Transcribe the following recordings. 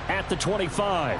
at the 25.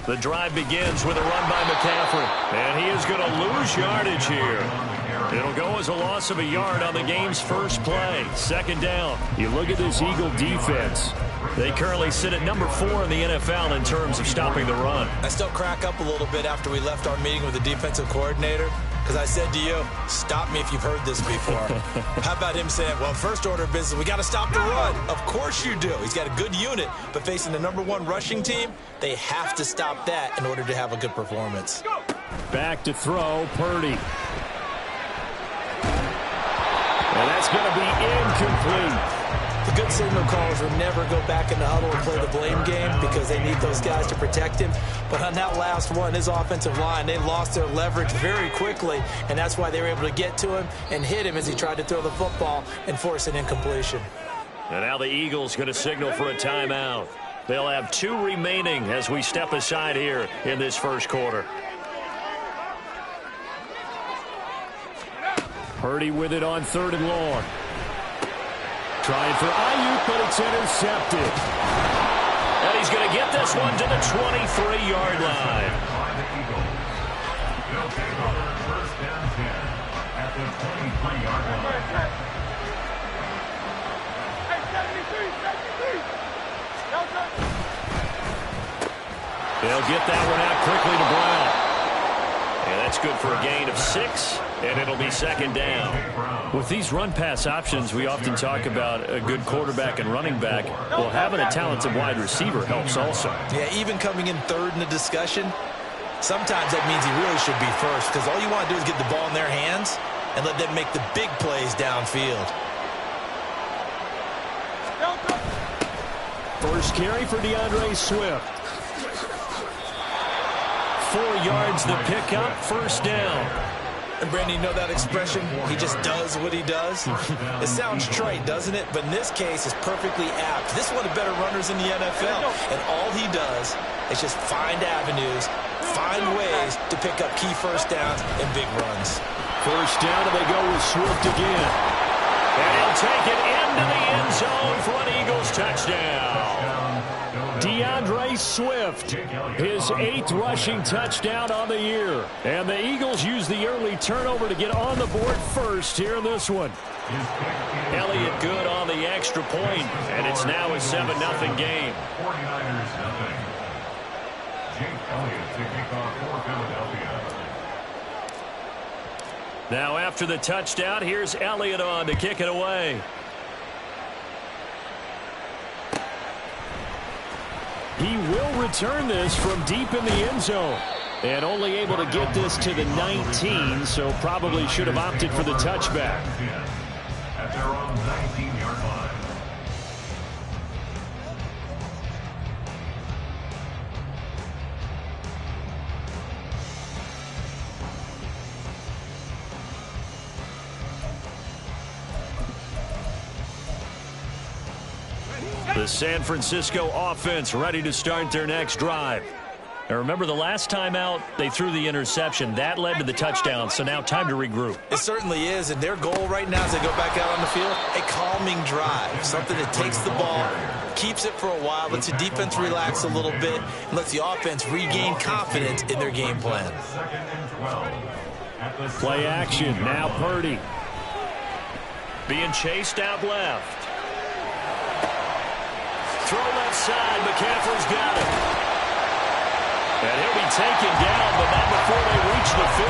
The drive begins with a run by McCaffrey, and he is going to lose yardage here. It'll go as a loss of a yard on the game's first play. Second down. You look at this Eagle defense. They currently sit at number 4 in the NFL in terms of stopping the run. I still crack up a little bit after we left our meeting with the defensive coordinator, because I said to you, stop me if you've heard this before. How about him saying, well, first order of business, we got to stop the run. Of course you do. He's got a good unit, but facing the #1 rushing team, they have to stop that in order to have a good performance. Back to throw, Purdy. And that's going to be incomplete. The good signal callers will never go back in the huddle and play the blame game because they need those guys to protect him. But on that last one, his offensive line, they lost their leverage very quickly, and that's why they were able to get to him and hit him as he tried to throw the football and force an incompletion. And now the Eagles going to signal for a timeout. They'll have 2 remaining as we step aside here in this first quarter. Purdy with it on 3rd and long. Trying for Ayuk, but it's intercepted. And he's going to get this one to the 23-yard line. They'll get that one out quickly to Brown. And that's good for a gain of 6, and it'll be 2nd down. With these run-pass options, we often talk about a good quarterback and running back. Well, having a talented wide receiver helps also. Yeah, even coming in 3rd in the discussion, Sometimes that means he really should be first because all you want to do is get the ball in their hands and let them make the big plays downfield. First carry for DeAndre Swift. 4 yards the pickup, first down. And Brandon, you know that expression? He just does what he does. It sounds trite, doesn't it? But in this case, it's perfectly apt. This is one of the better runners in the NFL. And all he does is just find avenues, find ways to pick up key first downs and big runs. First down, and they go with Swift again. And he'll take it into the end zone for an Eagles touchdown. DeAndre Swift, his 8th rushing touchdown on the year. And the Eagles use the early turnover to get on the board first here in this one. Elliott good on the extra point, and it's now a 7-0 game. 49ers nothing. Jake Elliott to kick off for Philadelphia. Now after the touchdown, here's Elliott on to kick it away. He will return this from deep in the end zone. And only able to get this to the 19, so probably should have opted for the touchback. At their own 19-yard line. The San Francisco offense ready to start their next drive. Now remember, the last time out, they threw the interception. That led to the touchdown, so now time to regroup. It certainly is, and their goal right now as they go back out on the field, a calming drive, something that takes the ball, keeps it for a while, lets the defense relax a little bit, and lets the offense regain confidence in their game plan. Play action, now Purdy. Being chased out left. Throw left side, McCaffrey's got it. And he'll be taken down, but not before they reach the 50.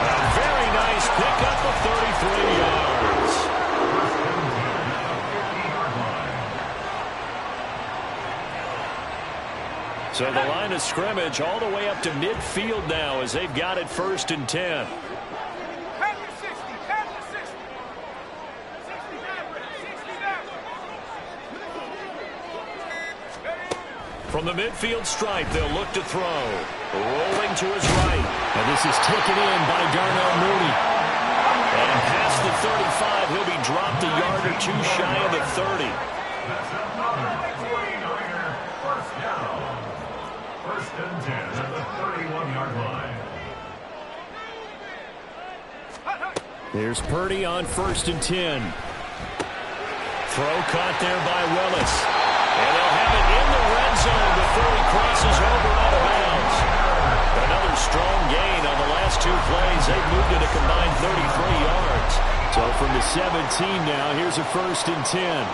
A very nice pickup of 33 yards. So the line of scrimmage all the way up to midfield now as they've got it 1st and 10. From the midfield stripe, they'll look to throw. Rolling to his right. And this is taken in by Darnell Mooney. And past the 35, he'll be dropped a yard or 2 shy of the 30. That's another 49er first down. 1st and 10 at the 31-yard line. There's Purdy on 1st and 10. Throw caught there by Willis. And they'll have it in the red zone before he crosses over out of bounds. Another strong gain on the last 2 plays. They've moved it a combined 33 yards. So from the 17 now, here's a 1st and 10.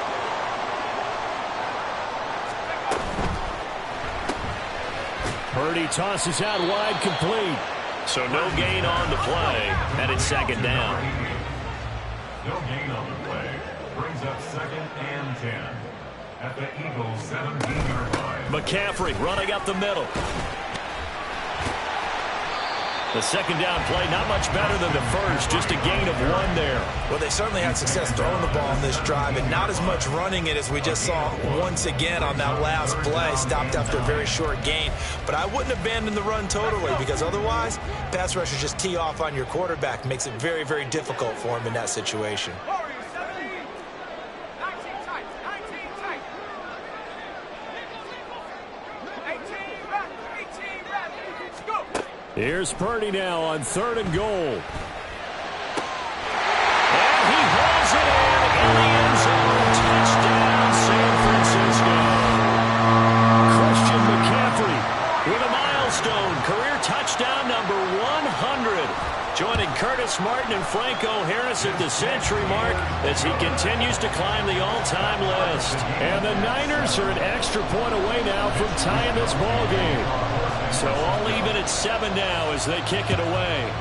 Purdy tosses out wide, complete. So no gain on the play, and it's 2nd down. No gain on the play. Brings up 2nd and 10. At the Eagles' 17-yard line. McCaffrey running up the middle. The 2nd down play, not much better than the first, just a gain of 1 there. Well, they certainly had success throwing the ball in this drive, and not as much running it as we just saw once again on that last play. Stopped after a very short gain. But I wouldn't abandon the run totally, because otherwise, pass rushers just tee off on your quarterback. Makes it very, very difficult for him in that situation. Here's Purdy now on 3rd and goal. And he hauls it in the end zone. Touchdown, San Francisco. Christian McCaffrey with a milestone. Career touchdown number 100. Joining Curtis Martin and Franco Harris at the century mark as he continues to climb the all-time list. And the Niners are an extra point away now from tying this ball game. So all even at 7 now as they kick it away.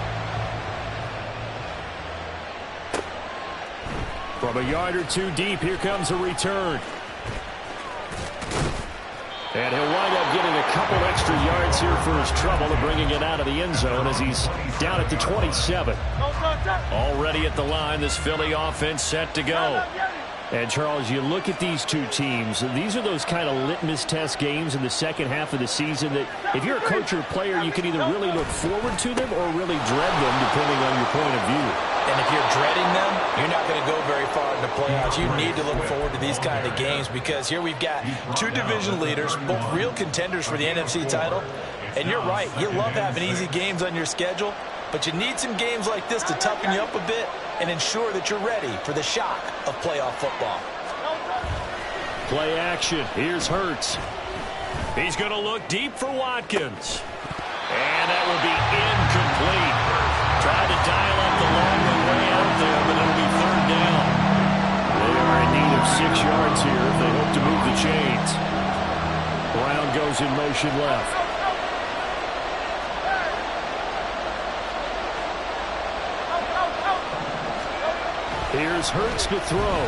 From a yard or 2 deep, here comes a return. And he'll wind up getting a couple extra yards here for his trouble and bringing it out of the end zone as he's down at the 27. Already at the line, this Philly offense set to go. And, Charles, you look at these two teams, these are those kind of litmus test games in the second half of the season that if you're a coach or a player, you can either really look forward to them or really dread them, depending on your point of view. And if you're dreading them, you're not going to go very far in the playoffs. You need to look forward to these kind of games because here we've got two division leaders, both real contenders for the NFC title. And you're right, you love having easy games on your schedule, but you need some games like this to toughen you up a bit and ensure that you're ready for the shock of playoff football. Play action. Here's Hurts. He's going to look deep for Watkins. And that will be incomplete. Tried to dial up the long way out there, but it'll be third down. They are in need of 6 yards here if they hope to move the chains. Brown goes in motion left. Here's Hurts to throw.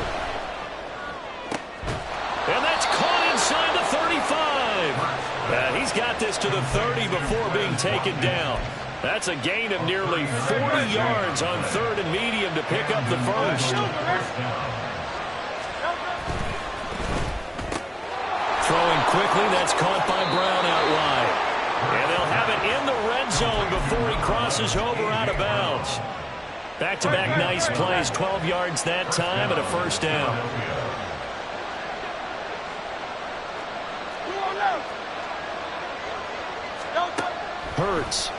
And that's caught inside the 35. He's got this to the 30 before being taken down. That's a gain of nearly 40 yards on third and medium to pick up the first. Throwing quickly, that's caught by Brown out wide. And they'll have it in the red zone before he crosses over out of bounds. Back-to-back nice plays, 12 yards that time and a first down. Hurts.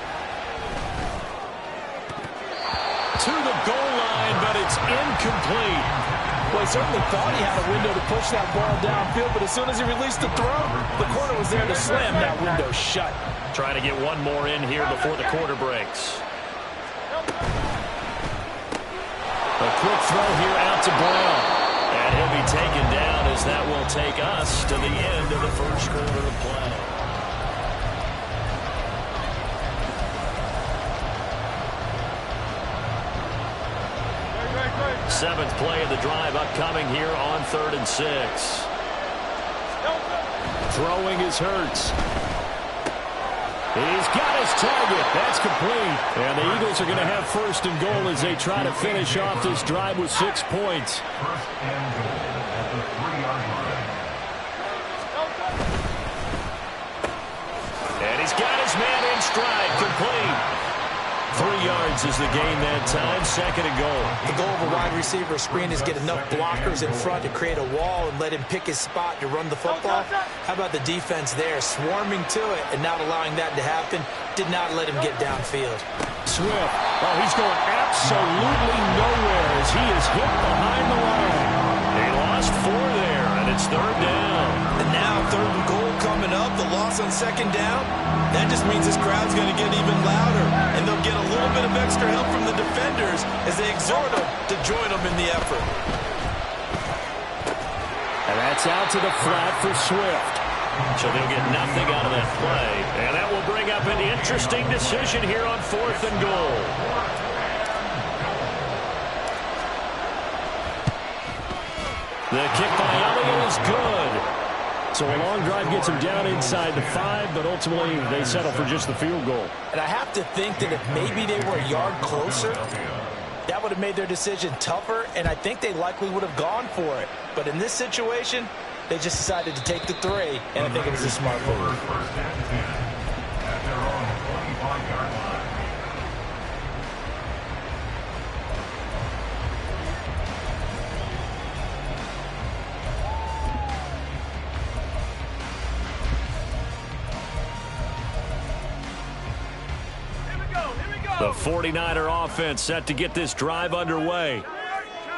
To the goal line, but it's incomplete. Well, he certainly thought he had a window to push that ball downfield, but as soon as he released the throw, the corner was there to slam that window shut. Trying to get one more in here before the quarter breaks. A quick throw here out to Brown. And he'll be taken down as that will take us to the end of the first quarter of play. Seventh play of the drive upcoming here on 3rd and 6. Throwing is Hurts. He's got his target. That's complete. And the Eagles are going to have 1st and goal as they try to finish off this drive with 6 points. 1st and goal at the 3-yard line. And he's got his man in stride. Complete. 3 yards is the gain that time. 2nd and goal. The goal of a wide receiver screen is get enough blockers in front to create a wall and let him pick his spot to run the football. How about the defense there, swarming to it and not allowing that to happen? Did not let him get downfield. Swift. Oh, he's going absolutely nowhere as he is hit behind the line. They lost 4 there, and it's 3rd down. And now 3rd and goal coming up. The loss on 2nd down. That just means this crowd's going to get even louder, and they'll get a little bit of extra help from the defenders as they exhort them to join them in the effort. And that's out to the flat for Swift. So they'll get nothing out of that play. And that will bring up an interesting decision here on 4th and goal. The kick by Elliott is good. So a long drive gets him down inside the 5, but ultimately they settle for just the field goal. And I have to think that if maybe they were a yard closer, that would have made their decision tougher, and I think they likely would have gone for it. But in this situation, they just decided to take the 3, and I think it was a smart move. 1st and 10 at their own 25-yard line. The 49er offense set to get this drive underway.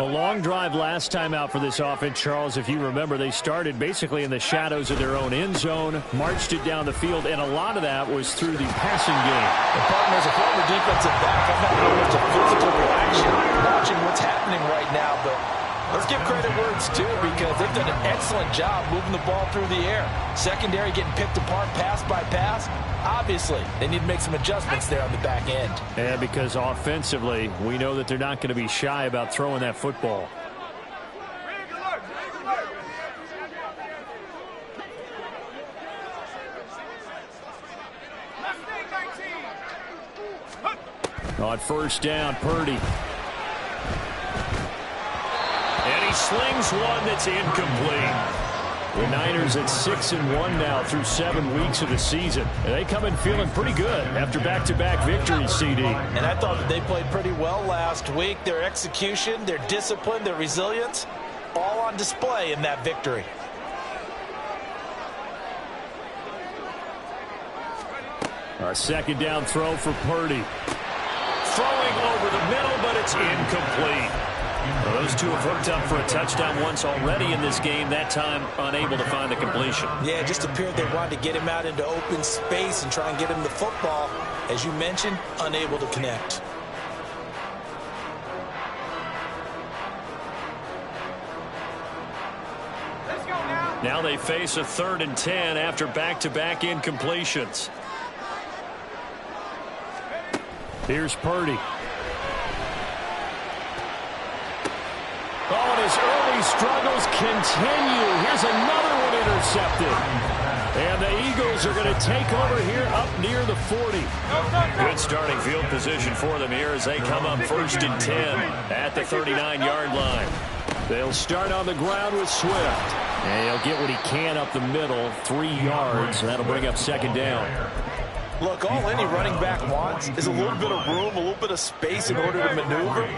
A long drive last time out for this offense, Charles. If you remember, they started basically in the shadows of their own end zone, marched it down the field, and a lot of that was through the passing game. And partner, as a former defensive back, I've had a much of physical reaction watching what's happening right now, but let's give credit where it's due because they've done an excellent job moving the ball through the air. Secondary getting picked apart pass by pass. Obviously, they need to make some adjustments there on the back end. And because offensively, we know that they're not going to be shy about throwing that football. On first down, Purdy. And he slings one that's incomplete. The Niners at 6-1 now through 7 weeks of the season. And they come in feeling pretty good after back-to-back victories, CD. And I thought that they played pretty well last week. Their execution, their discipline, their resilience, all on display in that victory. A second down throw for Purdy. Throwing over the middle, but it's incomplete. Well, those two have hooked up for a touchdown once already in this game, that time unable to find the completion. Yeah, it just appeared they wanted to get him out into open space and try and get him the football. As you mentioned, unable to connect. Let's go now. Now they face a 3rd and 10 after back-to-back incompletions. Here's Purdy. Oh, and his early struggles continue. Here's another one intercepted. And the Eagles are going to take over here up near the 40. Good starting field position for them here as they come up 1st and 10 at the 39-yard line. They'll start on the ground with Swift. And he'll get what he can up the middle, 3 yards. And that'll bring up 2nd down. Look, all any running back wants is a little bit of room, a little bit of space in order to maneuver.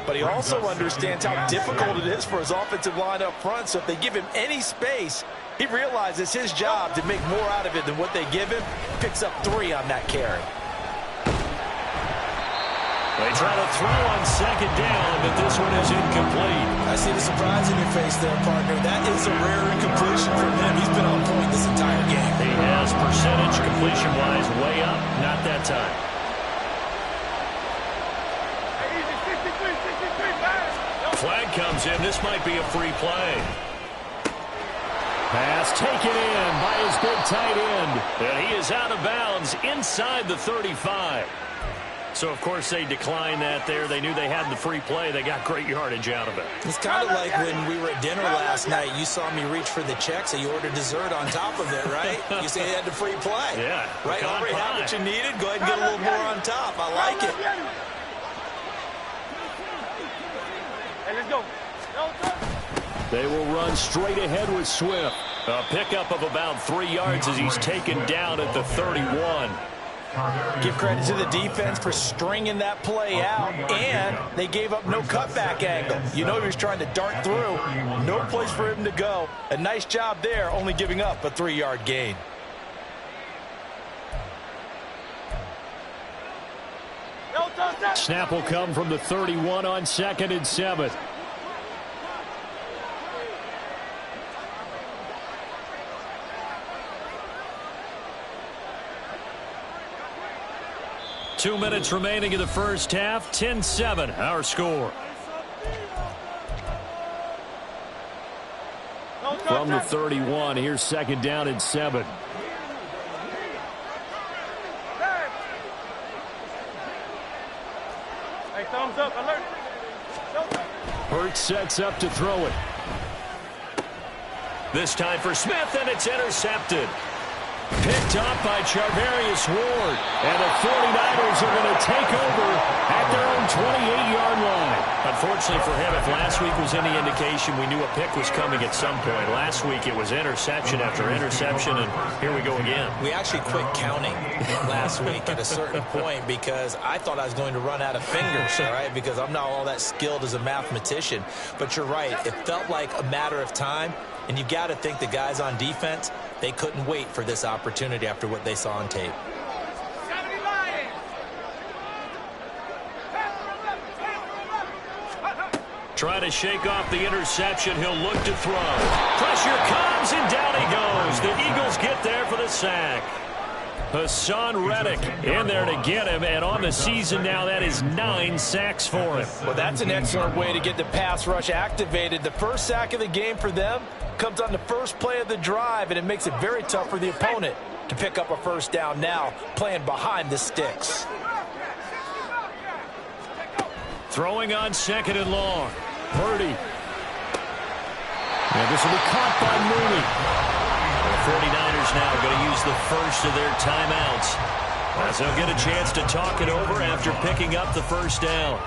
But he also understands how difficult it is for his offensive line up front. So if they give him any space, he realizes his job to make more out of it than what they give him. Picks up 3 on that carry. They try to throw on 2nd down, but this one is incomplete. I see the surprise in your face there, partner. That is a rare incompletion from him. He's been on point this entire game. He has percentage completion-wise way up. Not that time. Flag comes in. This might be a free play. Pass taken in by his big tight end. And he is out of bounds inside the 35. So, of course, they declined that there. They knew they had the free play. They got great yardage out of it. It's kind of like when we were at dinner last night. You saw me reach for the check, so you ordered dessert on top of it, right? You say you had the free play. Yeah. Right, already had what you needed. Go ahead and get a little more on top. I like it. Hey, let's go. They will run straight ahead with Swift. A pickup of about 3 yards as he's taken down at the 31. Give credit to the defense for stringing that play out, and they gave up no cutback angle. You know he was trying to dart through. No place for him to go. A nice job there, only giving up a 3-yard gain. Snap will come from the 31 on 2nd and 7. Two minutes remaining in the first half. 10-7, our score. From the 31, here's 2nd down and 7. Hey, thumbs up, alert. Hurts sets up to throw it. This time for Smith, and it's intercepted. Picked up by Charvarius Ward. And the 49ers are going to take over at their own 28-yard line. Unfortunately for him, if last week was any indication, we knew a pick was coming at some point. Last week it was interception after interception, and here we go again. We actually quit counting last week at a certain point because I thought I was going to run out of fingers, all right, because I'm not all that skilled as a mathematician. But you're right. It felt like a matter of time, and you've got to think the guys on defense, they couldn't wait for this opportunity after what they saw on tape. Trying to shake off the interception. He'll look to throw. Pressure comes, and down he goes. The Eagles get there for the sack. Hassan Reddick in there to get him, and on the season now, that is 9 sacks for him. Well, that's an excellent way to get the pass rush activated. The first sack of the game for them comes on the first play of the drive, and it makes it very tough for the opponent to pick up a first down now, playing behind the sticks. Throwing on 2nd and long. Purdy. And this will be caught by Mooney. The 49ers now going to use the first of their timeouts as he'll get a chance to talk it over after picking up the first down.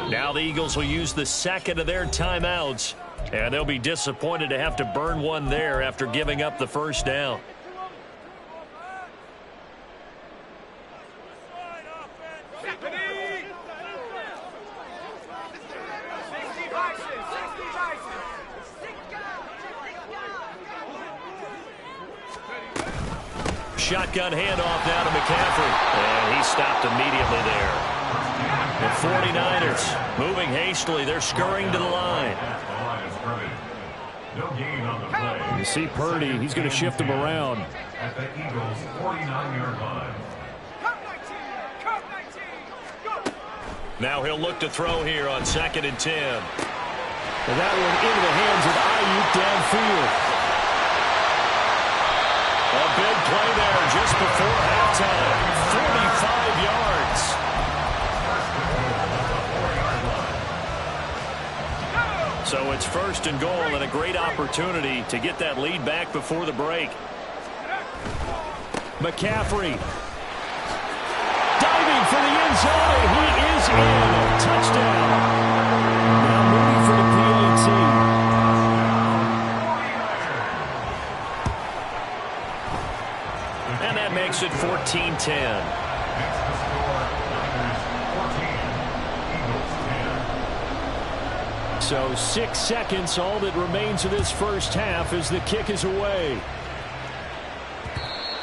Now the Eagles will use the second of their timeouts, and they'll be disappointed to have to burn one there after giving up the first down. Shotgun handoff down to McCaffrey, and he stopped immediately there. The 49ers moving hastily. They're scurrying to the line. You see Purdy. He's going to shift him around. At the Eagles' 49-yard line. Now he'll look to throw here on 2nd and 10. And that one into the hands of Ayuk downfield. A big play there just before halftime. 45 yards. So it's 1st and goal and a great opportunity to get that lead back before the break. McCaffrey diving for the end zone, and he is in. Touchdown. Now moving for the PAT. And that makes it 14-10. So 6 seconds, all that remains of this first half as the kick is away.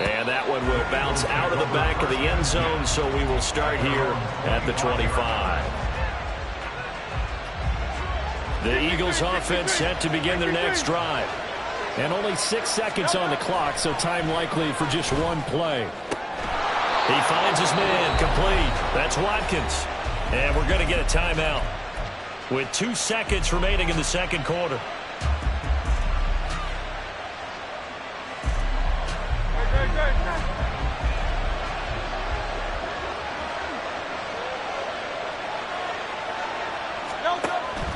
And that one will bounce out of the back of the end zone, so we will start here at the 25. The Eagles offense set to begin their next drive. And only 6 seconds on the clock, so time likely for just one play. He finds his man complete. That's Watkins. And we're going to get a timeout with 2 seconds remaining in the second quarter.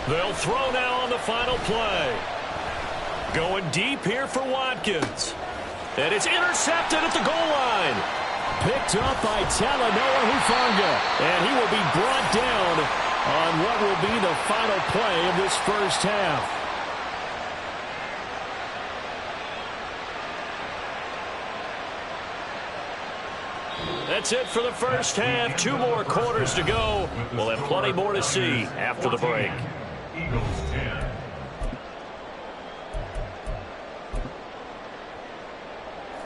They'll throw now on the final play. Going deep here for Watkins. And it's intercepted at the goal line. Picked up by Talanoa Hufanga. And he will be brought down on what will be the final play of this first half. That's it for the first half. 2 more quarters to go. We'll have plenty more to see after the break. Eagles 10.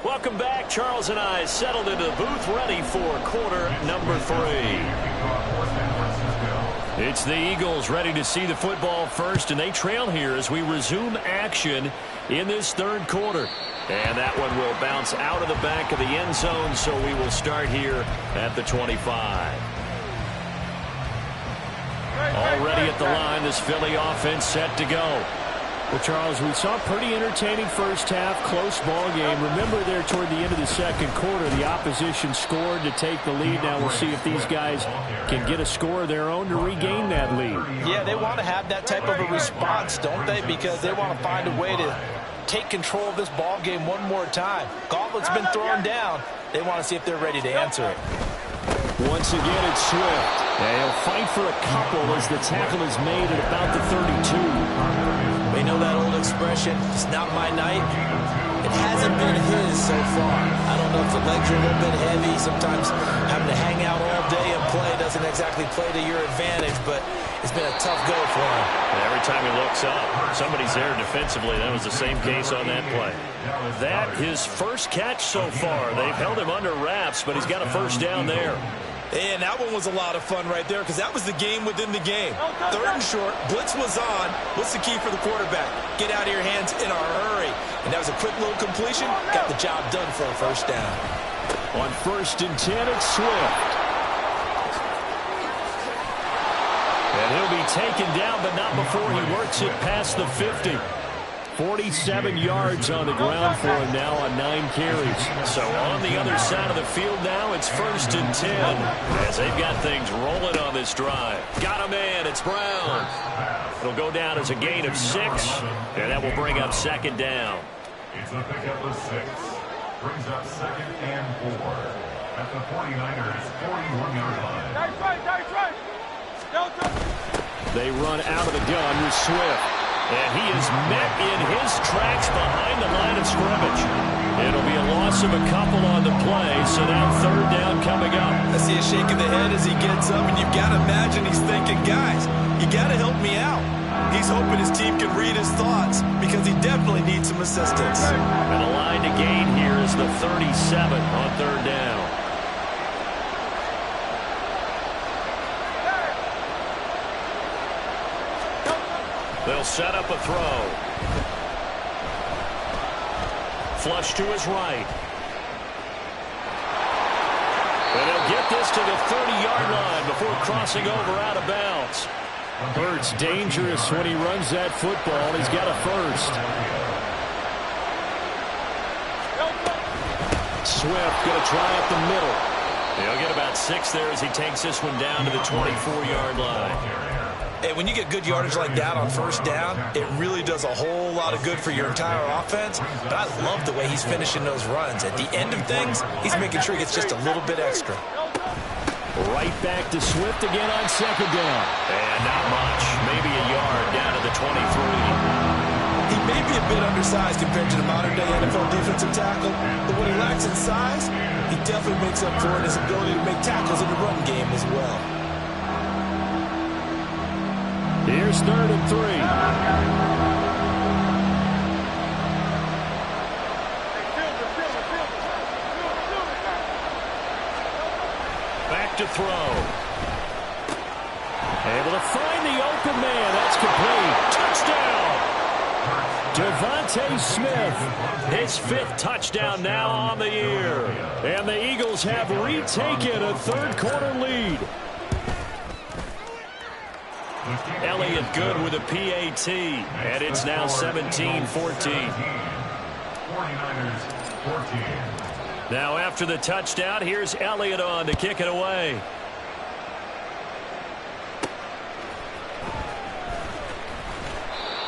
Welcome back. Charles and I settled into the booth ready for quarter number 3. It's the Eagles ready to see the football first, and they trail here as we resume action in this third quarter. And that one will bounce out of the back of the end zone, so we will start here at the 25. Already at the line, this Philly offense set to go. Well, Charles, we saw a pretty entertaining first half, close ball game. Remember there toward the end of the second quarter, the opposition scored to take the lead. Now we'll see if these guys can get a score of their own to regain that lead. Yeah, they want to have that type of a response, don't they? Because they want to find a way to take control of this ball game one more time. Gauntlet's been thrown down. They want to see if they're ready to answer it. Once again, it's Swift. And he'll fight for a couple as the tackle is made at about the 32. We know that old expression, it's not my night. It hasn't been his so far. I don't know if the legs are a little bit heavy. Sometimes having to hang out all day and play doesn't exactly play to your advantage, but it's been a tough go for him. And every time he looks up, somebody's there defensively. That was the same case on that play. That his first catch so far. They've held him under wraps, but he's got a first down there. And that one was a lot of fun right there because that was the game within the game. 3rd and short, blitz was on. What's the key for the quarterback? Get out of your hands in a hurry. And that was a quick little completion. Got the job done for a first down. On 1st and 10, it's Swift. And he'll be taken down, but not before he works it past the 50. 47 yards on the ground for him now on 9 carries. So on the other side of the field now, it's 1st and 10 as they've got things rolling on this drive. Got a man. It's Brown. It'll go down as a gain of 6, and that will bring up 2nd down. It's a pickup of 6. Brings up 2nd and 4 at the 49ers 41-yard line. They run out of the gun with Swift. And he is met in his tracks behind the line of scrimmage. It'll be a loss of a couple on the play, so now 3rd down coming up. I see a shake of the head as he gets up, and you've got to imagine he's thinking, guys, you got to help me out. He's hoping his team can read his thoughts because he definitely needs some assistance. And a line to gain here is the 37 on 3rd down. They'll set up a throw. Flush to his right. And he'll get this to the 30-yard line before crossing over out of bounds. Hurts dangerous when he runs that football. He's got a 1st. Swift going to try up the middle. He'll get about 6 there as he takes this one down to the 24-yard line. Hey, when you get good yardage like that on 1st down, it really does a whole lot of good for your entire offense. But I love the way he's finishing those runs. At the end of things, he's making sure he gets just a little bit extra. Right back to Swift again on 2nd down. And not much. Maybe a yard down to the 23. He may be a bit undersized compared to the modern-day NFL defensive tackle, but when he lacks in size, he definitely makes up for it in his ability to make tackles in the run game as well. Here's 3rd and 3. Back to throw. Able to find the open man. That's complete. Touchdown. Devontae Smith. His 5th touchdown now on the year. And the Eagles have retaken a 3rd quarter lead. Elliott good with a PAT, and it's now 17-14. 49ers 14. Now after the touchdown, here's Elliott on to kick it away.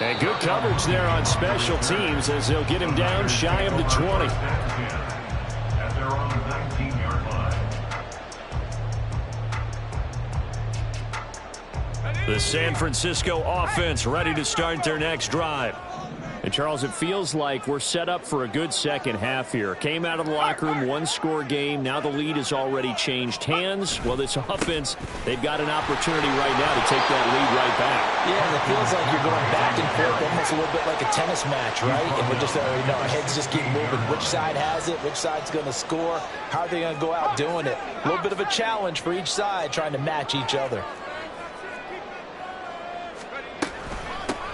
And good coverage there on special teams as they'll get him down shy of the 20. At their own 19-yard line. The San Francisco offense ready to start their next drive. And, Charles, it feels like we're set up for a good second half here. Came out of the locker room, 1-score game. Now the lead has already changed hands. Well, this offense, they've got an opportunity right now to take that lead right back. Yeah, and it feels like you're going back and forth almost a little bit like a tennis match, right? And we're just, our heads just keep moving. Which side has it? Which side's going to score? How are they going to go out doing it? A little bit of a challenge for each side trying to match each other.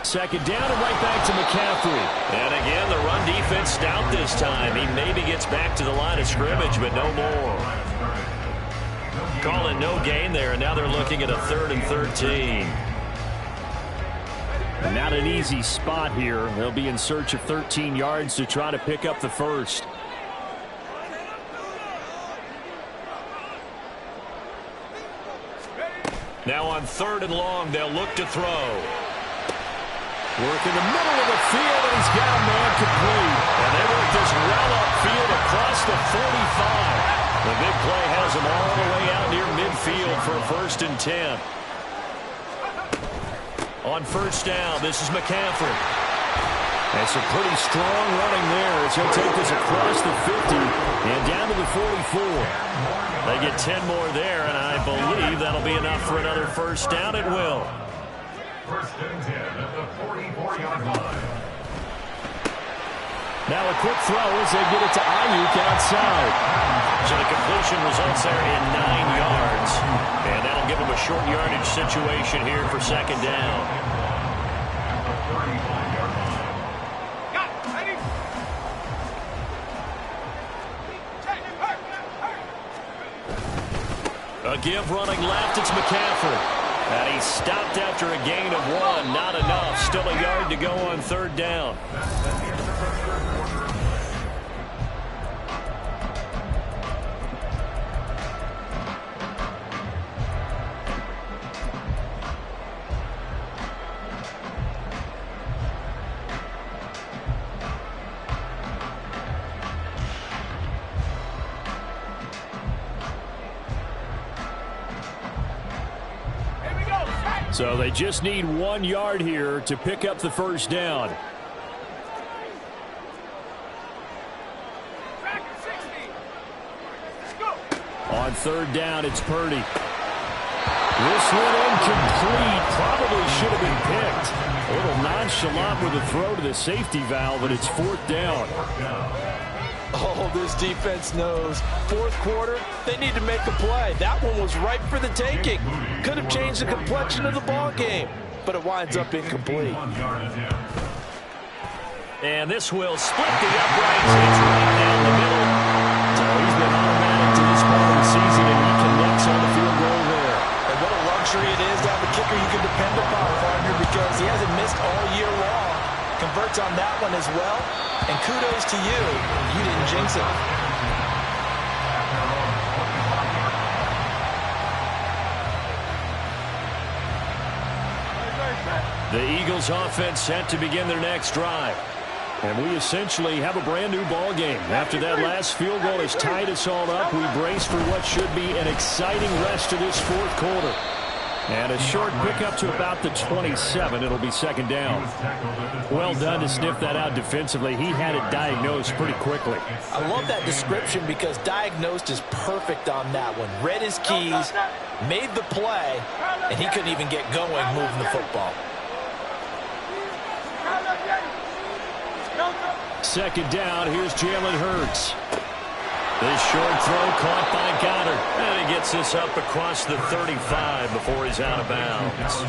2nd down and right back to McCaffrey. And again, the run defense stout this time. He maybe gets back to the line of scrimmage, but no more. Calling no gain there, and now they're looking at a 3rd and 13. Not an easy spot here. They'll be in search of 13 yards to try to pick up the 1st. Now on 3rd and long, they'll look to throw. Work in the middle of the field, and he's got a man complete. And they work this well upfield across the 45. The big play has them all the way out near midfield for a 1st and 10. On 1st down, this is McCaffrey. That's a pretty strong running there as he'll take this across the 50 and down to the 44. They get 10 more there, and I believe that'll be enough for another 1st down. It will. 1st and 10 at the 44-yard line. Now a quick throw as they get it to Ayuk outside. So the completion results there in 9 yards. And that'll give them a short yardage situation here for 2nd down. At the 35-yard line. A give running left, it's McCaffrey. And he stopped after a gain of 1. Not enough. Still a yard to go on 3rd down. So they just need 1 yard here to pick up the 1st down. On 3rd down, it's Purdy. This one incomplete. Probably should have been picked. A little nonchalant with a throw to the safety valve, but it's 4th down. Oh, this defense knows. 4th quarter, they need to make a play. That one was ripe for the taking. Could have changed the complexion of the ball game, but it winds up incomplete. And this will split the uprights. It's right down the middle. So he's been automatic to this part of the season, and he connects on the field goal there. And what a luxury it is to have a kicker you can depend upon, partner, because he hasn't missed all year long. Converts on that one as well. And kudos to you. You didn't jinx it. The Eagles offense set to begin their next drive. And we essentially have a brand new ball game. After that last field goal has tied us all up, we brace for what should be an exciting rest of this 4th quarter. And a short pickup to about the 27. It'll be 2nd down. Well done to sniff that out defensively. He had it diagnosed pretty quickly. I love that description because diagnosed is perfect on that one. Read his keys, made the play, and he couldn't even get going moving the football. 2nd down. Here's Jalen Hurts. This short throw caught by Goddard. And he gets this up across the 35 before he's out of bounds.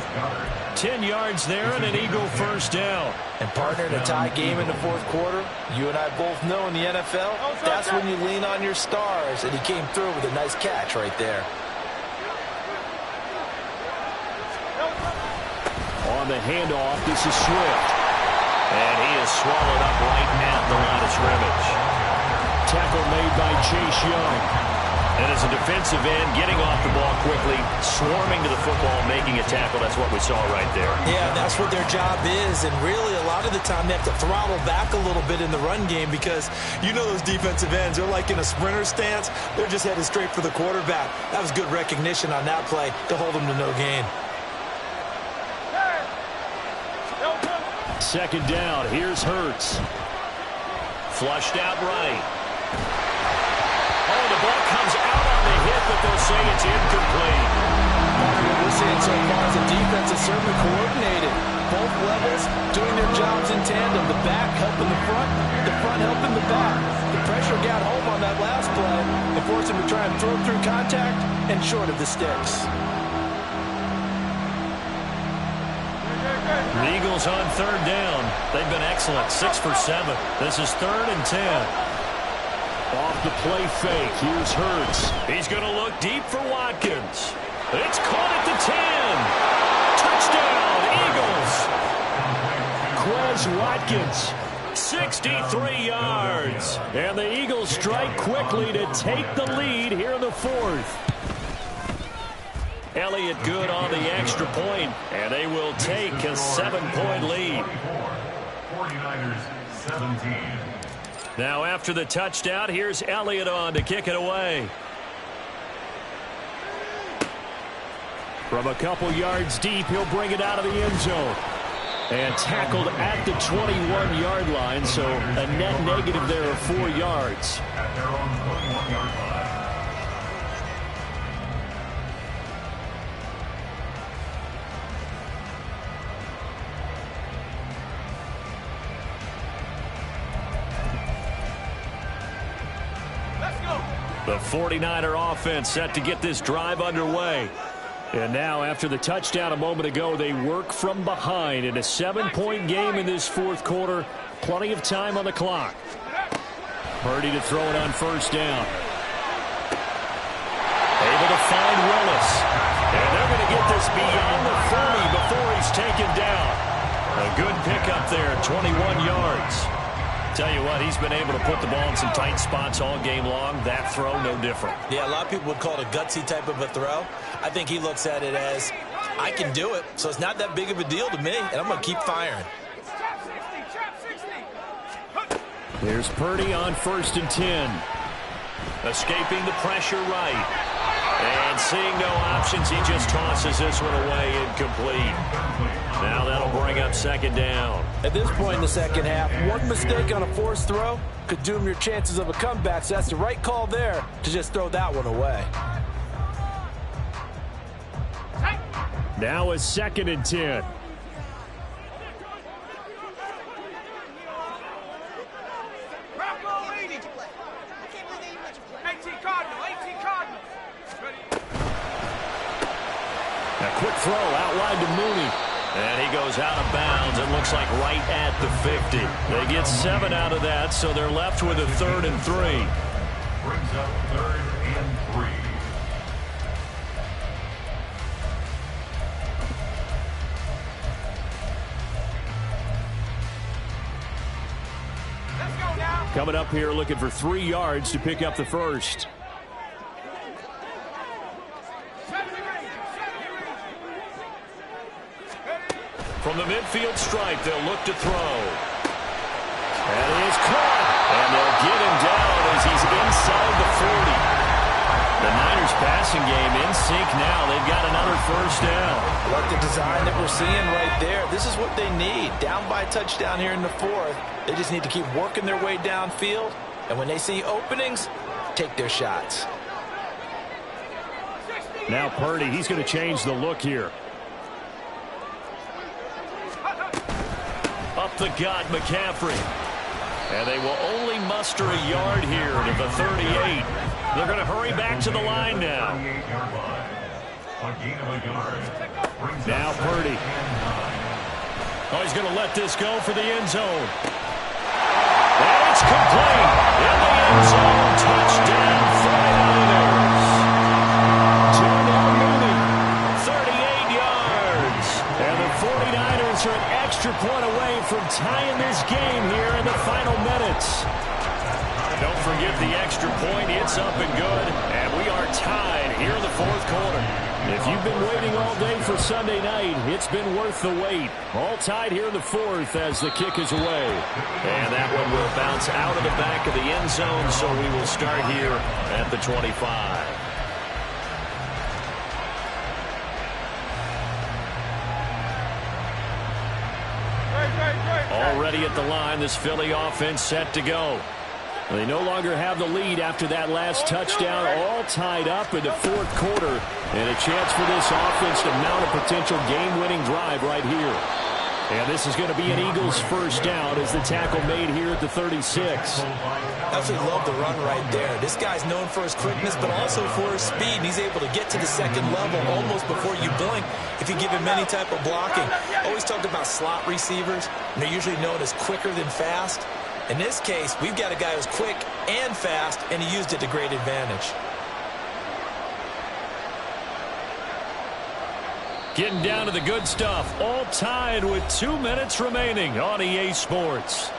10 yards there and an Eagle 1st down. And partner, in a tie game in the 4th quarter, you and I both know in the NFL, that's when you lean on your stars. And he came through with a nice catch right there. On the handoff, this is Swift. And he is swallowed up right at the line of scrimmage. Tackle made by Chase Young. And as a defensive end, getting off the ball quickly, swarming to the football, making a tackle. That's what we saw right there. Yeah, that's what their job is. And really, a lot of the time, they have to throttle back a little bit in the run game because you know those defensive ends, they're like in a sprinter stance. They're just headed straight for the quarterback. That was good recognition on that play to hold them to no gain. 2nd down. Here's Hurts. Flushed out right. Oh, the ball comes out on the hit, but they'll say it's incomplete. What we're seeing so far is the defense is certainly coordinated. Both levels doing their jobs in tandem. The back helping the front helping the back. The pressure got home on that last play and forced him to try and throw through contact and short of the sticks. The Eagles on 3rd down. They've been excellent. 6 for 7. This is 3rd and 10. Off the play fake. Here's Hurts. He's going to look deep for Watkins. It's caught at the 10. Touchdown, Eagles. Quez Watkins, 63 yards. And the Eagles strike quickly to take the lead here in the 4th. Elliott good on the extra point, and they will take a 7-point lead. 49ers 17. Now after the touchdown, here's Elliott on to kick it away. From a couple yards deep, he'll bring it out of the end zone. And tackled at the 21-yard line, so a net negative there of 4 yards. At their own 21-yard line. The 49er offense set to get this drive underway. And now, after the touchdown a moment ago, they work from behind in a 7-point game in this 4th quarter. Plenty of time on the Clock. Purdy to throw it on 1st down. A Able to find Willis. And they're going to get this beyond the 30 before he's taken down. A good pickup there, 21 yards. Tell you what, he's been able to put the ball in some tight spots all game long. That throw, no different. Yeah, a lot of people would call it a gutsy type of a throw. I think he looks at it as, I can do it, so it's not that big of a deal to me, and I'm going to keep firing. Here's Purdy on 1st and 10. Escaping the pressure right. And seeing no options, he just tosses this one away incomplete. Now that'll bring up 2nd down. At this point in the second half, one mistake on a forced throw could doom your chances of a comeback, so that's the right call there to just throw that one away. Now it's 2nd and 10. A quick throw out wide to Mooney. And he goes out of bounds. It looks like right at the 50. They get 7 out of that, so they're left with a 3rd and 3. Brings up 3rd and 3. Coming up here looking for 3 yards to pick up the first. From the midfield stripe, they'll look to throw. And he is caught. And they'll get him down as he's inside the 40. The Niners passing game in sync now. They've got another 1st down. Like the design that we're seeing right there. This is what they need. Down by a touchdown here in the 4th. They just need to keep working their way downfield. And when they see openings, take their shots. Now Purdy, he's going to change the look here. Up the gut, McCaffrey. And they will only muster a yard here to the 38. They're going to hurry back to the line now. Now Purdy. Oh, he's going to let this go for the end zone. And it's complete. In the end zone. Touchdown, 49ers. Darnell Mooney, 38 yards. And the 49ers are an extra point away from tying this game here in the final minutes. Don't forget the extra point. It's up and good. And we are tied here in the 4th quarter. If you've been waiting all day for Sunday night, it's been worth the wait. All tied here in the 4th as the kick is away. And that one will bounce out of the back of the end zone, so we will start here at the 25. Already at the line, this Philly offense set to go. They no longer have the lead after that last touchdown, all tied up in the 4th quarter. And a chance for this offense to mount a potential game-winning drive right here. And this is going to be an Eagles 1st down as the tackle made here at the 36. Absolutely love the run right there. This guy's known for his quickness, but also for his speed. He's able to get to the 2nd level almost before you blink if you give him any type of blocking. Always talked about slot receivers, and they're usually known as quicker than fast. In this case, we've got a guy who's quick and fast, and he used it to great advantage. Getting down to the good stuff. All tied with 2 minutes remaining on EA Sports.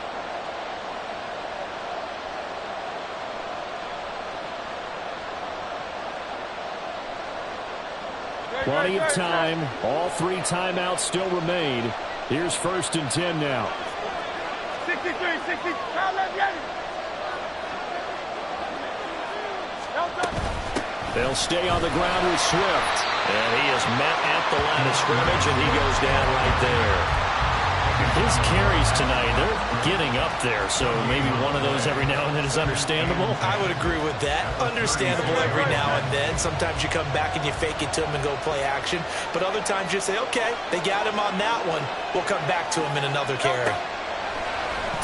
Plenty of time. All 3 timeouts still remain. Here's 1st and 10 now. 63, 60. They'll stay on the ground with Swift. And he is met at the line of scrimmage, and he goes down right there. His carries tonight, they're getting up there, so maybe one of those every now and then is understandable. I would agree with that. Understandable every now and then. Sometimes you come back and you fake it to him and go play action. But other times you say, okay, they got him on that one. We'll come back to him in another carry.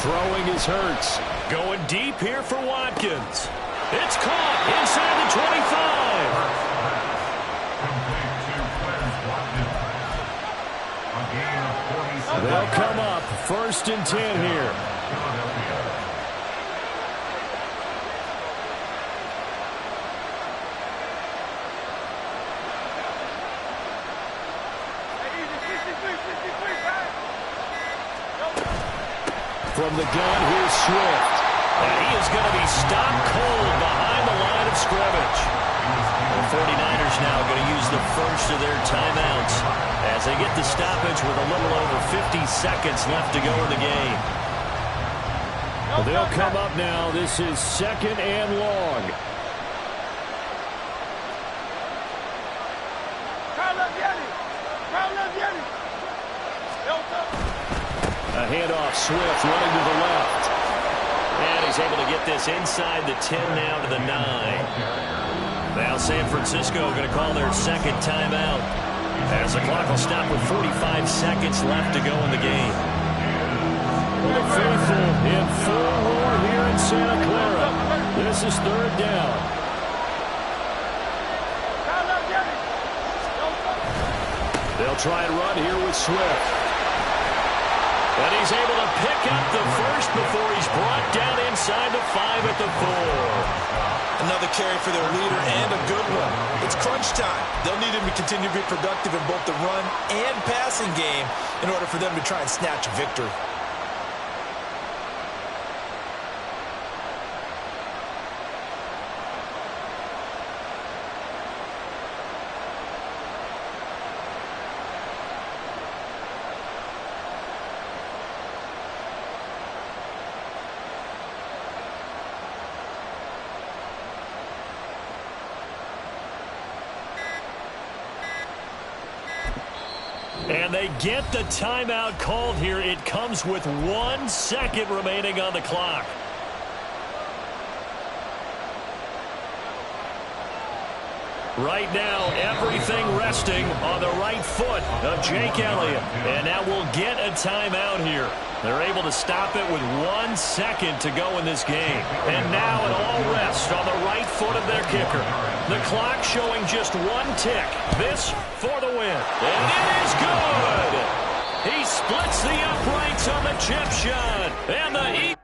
Throwing is Hurts. Going deep here for Watkins. It's caught inside the 25. They'll come up 1st and 10 here. From the gun, here's Swift. And he is going to be stopped cold behind the line of scrimmage. The 49ers now going to use the first of their timeouts as they get the stoppage with a little over 50 seconds left to go in the game. Well, they'll come up now. This is 2nd and long. A handoff, Swift running to the left. And he's able to get this inside the 10 now to the 9. Now San Francisco going to call their second timeout as the clock will stop with 45 seconds left to go in the game. Well, the faithful in full roar here in Santa Clara. This is 3rd down. They'll try and run here with Swift. And he's able to pick up the first before he's brought down inside the 5 at the 4. Another carry for their leader and a good one. It's crunch time. They'll need him to continue to be productive in both the run and passing game in order for them to try and snatch a victory. And they get the timeout called here. It comes with 1 second remaining on the clock. Right now, everything resting on the right foot of Jake Elliott. And now we'll get a timeout here. They're able to stop it with 1 second to go in this game. And now it all rests on the right foot of their kicker. The clock showing just 1 tick. This for the win. And it is good. He splits the uprights on the chip shot. And the